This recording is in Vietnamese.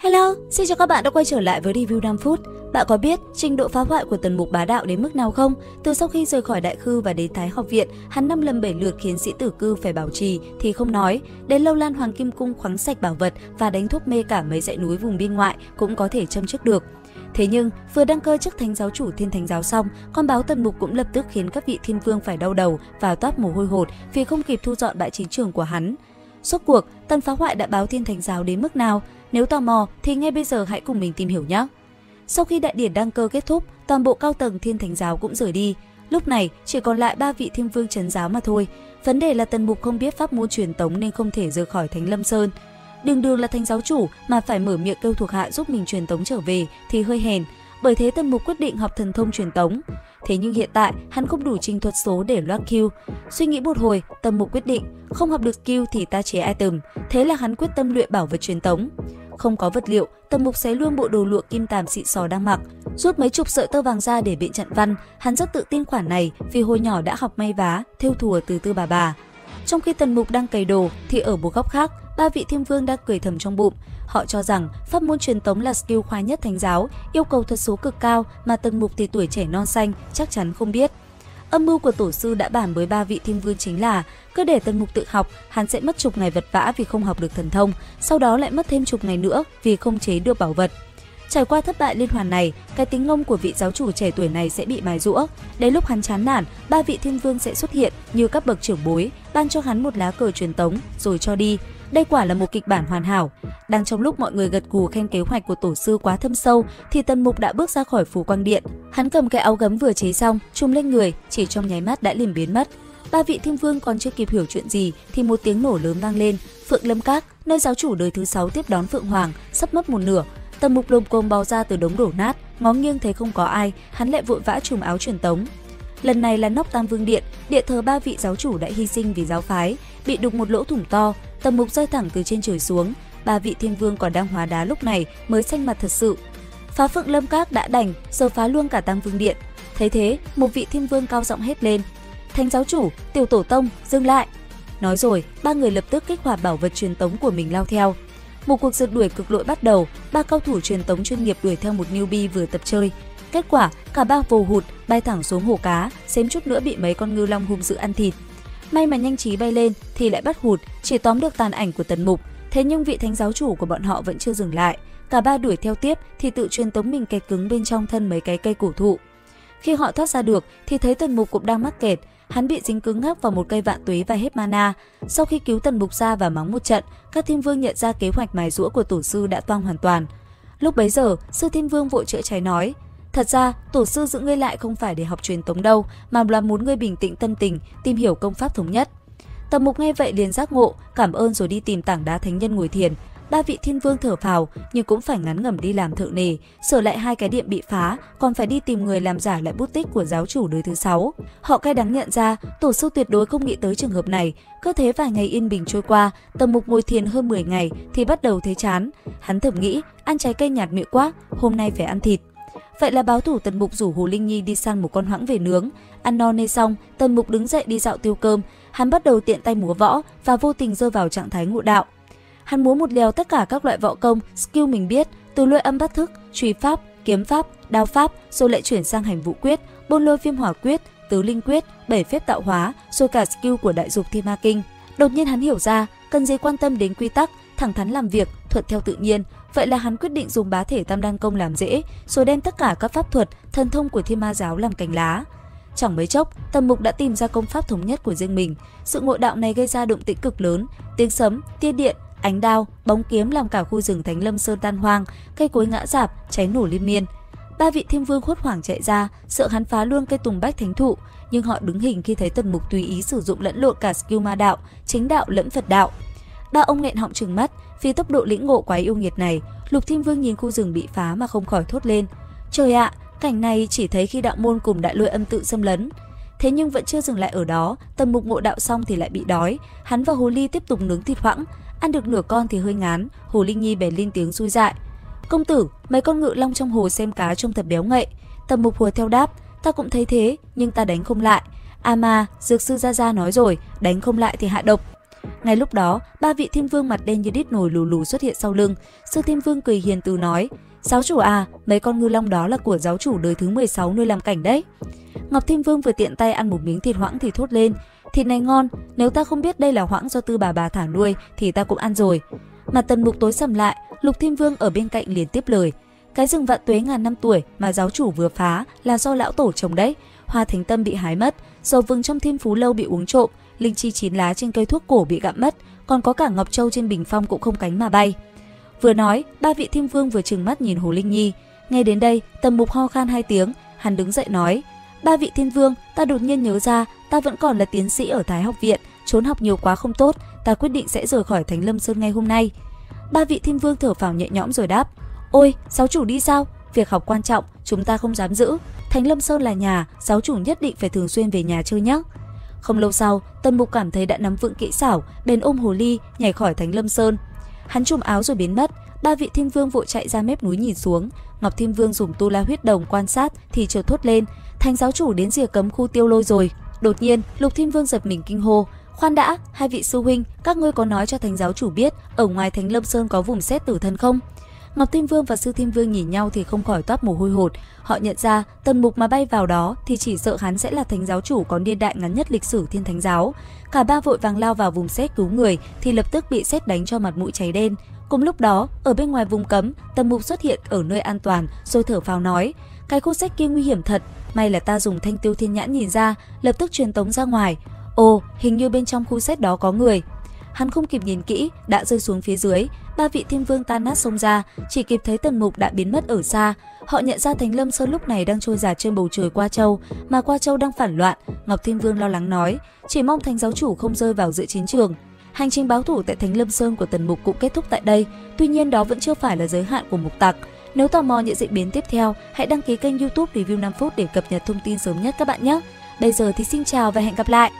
Hello, xin chào các bạn đã quay trở lại với review 5 phút. Bạn có biết trình độ phá hoại của Tần Mục bá đạo đến mức nào không? Từ sau khi rời khỏi Đại Khư và đến Thái Học Viện, hắn 5 lần 7 lượt khiến sĩ tử cư phải bảo trì thì không nói. Đến Lâu Lan Hoàng Kim Cung khoáng sạch bảo vật và đánh thuốc mê cả mấy dãy núi vùng biên ngoại cũng có thể châm trước được. Thế nhưng, vừa đăng cơ chức Thánh giáo chủ Thiên Thánh giáo xong, con báo Tần Mục cũng lập tức khiến các vị thiên vương phải đau đầu và toát mồ hôi hột vì không kịp thu dọn bãi chiến trường của hắn. Rốt cuộc, tần phá hoại đã báo Thiên Thánh giáo đến mức nào? Nếu tò mò thì ngay bây giờ hãy cùng mình tìm hiểu nhé. Sau khi đại điển đăng cơ kết thúc, toàn bộ cao tầng Thiên Thánh giáo cũng rời đi. Lúc này chỉ còn lại 3 vị thiên vương trấn giáo mà thôi. Vấn đề là Tần Mục không biết pháp môn truyền tống nên không thể rời khỏi Thánh Lâm Sơn. Đường đường là Thánh giáo chủ mà phải mở miệng kêu thuộc hạ giúp mình truyền tống trở về thì hơi hèn. Bởi thế Tần Mục quyết định học thần thông truyền tống. Thế nhưng hiện tại hắn không đủ trình thuật số để loát kill. Suy nghĩ một hồi, Tần Mục quyết định không học được kill thì ta chế item. Thế là hắn quyết tâm luyện bảo vật truyền tống. Không có vật liệu, Tần Mục xé luôn bộ đồ lụa kim tàm xịn sò đang mặc, rút mấy chục sợi tơ vàng ra để biện trận văn. Hắn rất tự tin khoản này vì hồi nhỏ đã học may vá, thêu thùa từ Tư bà. Trong khi Tần Mục đang cày đồ thì ở một góc khác, 3 vị thiên vương đang cười thầm trong bụng. Họ cho rằng pháp môn truyền tống là skill khoái nhất Thánh giáo, yêu cầu thuật số cực cao mà Tần Mục thì tuổi trẻ non xanh chắc chắn không biết. Âm mưu của tổ sư đã bàn với 3 vị thiên vương chính là cứ để Tần Mục tự học, hắn sẽ mất chục ngày vật vã vì không học được thần thông, sau đó lại mất thêm chục ngày nữa vì không chế được bảo vật. Trải qua thất bại liên hoàn này, cái tính ngông của vị giáo chủ trẻ tuổi này sẽ bị mài giũa. Đến lúc hắn chán nản, 3 vị thiên vương sẽ xuất hiện như các bậc trưởng bối, ban cho hắn một lá cờ truyền tống rồi cho đi. Đây quả là một kịch bản hoàn hảo. Đang trong lúc mọi người gật gù khen kế hoạch của tổ sư quá thâm sâu thì Tần Mục đã bước ra khỏi Phù Quang Điện. Hắn cầm cái áo gấm vừa chế xong, trùm lên người, chỉ trong nháy mắt đã liền biến mất. 3 vị thiên vương còn chưa kịp hiểu chuyện gì thì một tiếng nổ lớn vang lên. Phượng Lâm Các, nơi giáo chủ đời thứ 6 tiếp đón Phượng Hoàng, sắp mất một nửa. Tần Mục lồm cồm bò ra từ đống đổ nát, ngó nghiêng thấy không có ai, hắn lại vội vã trùm áo truyền tống. Lần này là nóc Tam Vương Điện, điện thờ 3 vị giáo chủ đã hy sinh vì giáo phái, bị đục một lỗ thủng to. Tần Mục rơi thẳng từ trên trời xuống. 3 vị thiên vương còn đang hóa đá lúc này mới xanh mặt thật sự. Phá Phượng Lâm Các đã đành, giờ phá luôn cả Tam Vương Điện. Thấy thế, một vị thiên vương cao giọng hét lên: "Thánh giáo chủ, Tiểu tổ tông, dừng lại!" Nói rồi, 3 người lập tức kích hoạt bảo vật truyền tống của mình lao theo. Một cuộc rượt đuổi cực lội bắt đầu, 3 cao thủ truyền tống chuyên nghiệp đuổi theo một newbie vừa tập chơi. Kết quả, cả 3 vồ hụt, bay thẳng xuống hồ cá, xém chút nữa bị mấy con ngư long hung dữ ăn thịt. May mà nhanh trí bay lên thì lại bắt hụt, chỉ tóm được tàn ảnh của Tần Mục. Thế nhưng vị thánh giáo chủ của bọn họ vẫn chưa dừng lại. Cả 3 đuổi theo tiếp thì tự truyền tống mình kẹt cứng bên trong thân mấy cái cây cổ thụ. Khi họ thoát ra được thì thấy Tần Mục cũng đang mắc kẹt. Hắn bị dính cứng ngắc vào một cây vạn tuế và hết mana. Sau khi cứu Tần Mục ra và mắng một trận, các thiên vương nhận ra kế hoạch mài giũa của tổ sư đã toang hoàn toàn. Lúc bấy giờ, sư thiên vương vội chữa cháy nói: "Thật ra, tổ sư giữ ngươi lại không phải để học truyền tống đâu, mà là muốn ngươi bình tĩnh tâm tình, tìm hiểu công pháp thống nhất." Tần Mục nghe vậy liền giác ngộ, cảm ơn rồi đi tìm tảng đá thánh nhân ngồi thiền. 3 vị thiên vương thở phào nhưng cũng phải ngắn ngẩm đi làm thợ nề, sửa lại 2 cái điện bị phá, còn phải đi tìm người làm giả lại bút tích của giáo chủ đời thứ 6. Họ cay đắng nhận ra tổ sư tuyệt đối không nghĩ tới trường hợp này. Cứ thế vài ngày yên bình trôi qua, Tần Mục ngồi thiền hơn 10 ngày thì bắt đầu thấy chán. Hắn thầm nghĩ, ăn trái cây nhạt miệng quá, hôm nay phải ăn thịt. Vậy là báo thủ Tần Mục rủ Hồ Linh Nhi đi săn một con hoãng về nướng. Ăn no nê xong, Tần Mục đứng dậy đi dạo tiêu cơm. Hắn bắt đầu tiện tay múa võ và vô tình rơi vào trạng thái ngộ đạo. Hắn múa một lèo tất cả các loại võ công, skill mình biết, từ lôi âm bắt thức, truy pháp, kiếm pháp, đao pháp, rồi lại chuyển sang hành vũ quyết, bôn lôi viêm hỏa quyết, tứ linh quyết, 7 phép tạo hóa, rồi cả skill của đại dục Thiên Ma Kinh. Đột nhiên hắn hiểu ra, cần gì quan tâm đến quy tắc, thẳng thắn làm việc, thuận theo tự nhiên. Vậy là hắn quyết định dùng bá thể tam đan công làm rễ, rồi đem tất cả các pháp thuật, thần thông của Thiên Ma giáo làm cành lá. Chẳng mấy chốc, Tần Mục đã tìm ra công pháp thống nhất của riêng mình. Sự ngộ đạo này gây ra động tĩnh cực lớn, tiếng sấm, tia điện, ánh đao, bóng kiếm làm cả khu rừng Thánh Lâm Sơn tan hoang, cây cối ngã rạp, cháy nổ liên miên. 3 vị thiên vương hốt hoảng chạy ra, sợ hắn phá luôn cây tùng bách thánh thụ, nhưng họ đứng hình khi thấy Tần Mục tùy ý sử dụng lẫn lộn cả skill ma đạo, chính đạo lẫn Phật đạo. 3 ông nghẹn họng trừng mắt vì tốc độ lĩnh ngộ quái yêu nghiệt này. Lục Thiên Vương nhìn khu rừng bị phá mà không khỏi thốt lên: "Trời ạ, cảnh này chỉ thấy khi đạo môn cùng đại lôi âm tự xâm lấn." Thế nhưng vẫn chưa dừng lại ở đó, Tần Mục ngộ đạo xong thì lại bị đói. Hắn và Hồ Ly tiếp tục nướng thịt hoãng, ăn được nửa con thì hơi ngán. Hồ Linh Nhi bèn lên tiếng xui dại: "Công tử, mấy con ngự long trong hồ xem cá trông thật béo ngậy." Tần Mục hùa theo đáp: "Ta cũng thấy thế, nhưng ta đánh không lại. À mà, dược sư Gia Gia nói rồi, đánh không lại thì hạ độc." Ngay lúc đó, ba vị thiên vương mặt đen như đít nồi lù lù xuất hiện sau lưng. Sư Thiên Vương cười hiền từ nói: "Giáo chủ à, mấy con ngư long đó là của giáo chủ đời thứ 16 nuôi làm cảnh đấy." Ngọc Thiên Vương vừa tiện tay ăn một miếng thịt hoãng thì thốt lên: "Thịt này ngon, nếu ta không biết đây là hoãng do tư bà thả nuôi thì ta cũng ăn rồi." Mà Tần Mục tối sầm lại, Lục Thiên Vương ở bên cạnh liền tiếp lời: "Cái rừng vạn tuế ngàn năm tuổi mà giáo chủ vừa phá là do lão tổ trồng đấy. Hoa thánh tâm bị hái mất, dầu vừng trong Thiên Phú lâu bị uống trộm, linh chi chín lá trên cây thuốc cổ bị gặm mất, còn có cả ngọc châu trên bình phong cũng không cánh mà bay." Vừa nói, ba vị thiên vương vừa trừng mắt nhìn Hồ Linh Nhi. Nghe đến đây, Tần Mục ho khan 2 tiếng, hắn đứng dậy nói: "Ba vị thiên vương, ta đột nhiên nhớ ra, ta vẫn còn là tiến sĩ ở Thái học viện, trốn học nhiều quá không tốt, ta quyết định sẽ rời khỏi Thánh Lâm Sơn ngay hôm nay." Ba vị thiên vương thở phào nhẹ nhõm rồi đáp: "Ôi, giáo chủ đi sao? Việc học quan trọng, chúng ta không dám giữ. Thánh Lâm Sơn là nhà, giáo chủ nhất định phải thường xuyên về nhà chơi nhé." Không lâu sau, Tần Mục cảm thấy đã nắm vững kỹ xảo, bèn ôm hồ ly nhảy khỏi Thánh Lâm Sơn. Hắn trùm áo rồi biến mất. Ba vị thiên vương vội chạy ra mép núi nhìn xuống. Ngọc Thiên Vương dùng tu la huyết đồng quan sát thì chợt thốt lên: "Thánh giáo chủ đến rìa cấm khu Tiêu Lôi rồi." Đột nhiên, Lục Thiên Vương giật mình kinh hô: "Khoan đã, hai vị sư huynh, các ngươi có nói cho thánh giáo chủ biết ở ngoài Thánh Lâm Sơn có vùng xét tử thần không?" Ngọc Thiên Vương và Sư Thiên Vương nhìn nhau thì không khỏi toát mồ hôi hột. Họ nhận ra Tần Mục mà bay vào đó thì chỉ sợ hắn sẽ là thánh giáo chủ có niên đại ngắn nhất lịch sử Thiên Thánh giáo. Cả ba vội vàng lao vào vùng sét cứu người thì lập tức bị sét đánh cho mặt mũi cháy đen. Cùng lúc đó, ở bên ngoài vùng cấm, Tần Mục xuất hiện ở nơi an toàn rồi thở phào nói: "Cái khu sét kia nguy hiểm thật, may là ta dùng Thanh Tiêu Thiên Nhãn nhìn ra, lập tức truyền tống ra ngoài. Ồ, hình như bên trong khu sét đó có người." Hắn không kịp nhìn kỹ, đã rơi xuống phía dưới. Ba vị thiên vương tan nát xông ra, chỉ kịp thấy Tần Mục đã biến mất ở xa. Họ nhận ra Thánh Lâm Sơn lúc này đang trôi dạt trên bầu trời Qua Châu, mà Qua Châu đang phản loạn. Ngọc Thiên Vương lo lắng nói: "Chỉ mong thánh giáo chủ không rơi vào giữa chiến trường." Hành trình báo thủ tại Thánh Lâm Sơn của Tần Mục cũng kết thúc tại đây. Tuy nhiên đó vẫn chưa phải là giới hạn của Mục Tặc. Nếu tò mò những diễn biến tiếp theo, hãy đăng ký kênh YouTube Review 5 phút để cập nhật thông tin sớm nhất các bạn nhé. Bây giờ thì xin chào và hẹn gặp lại.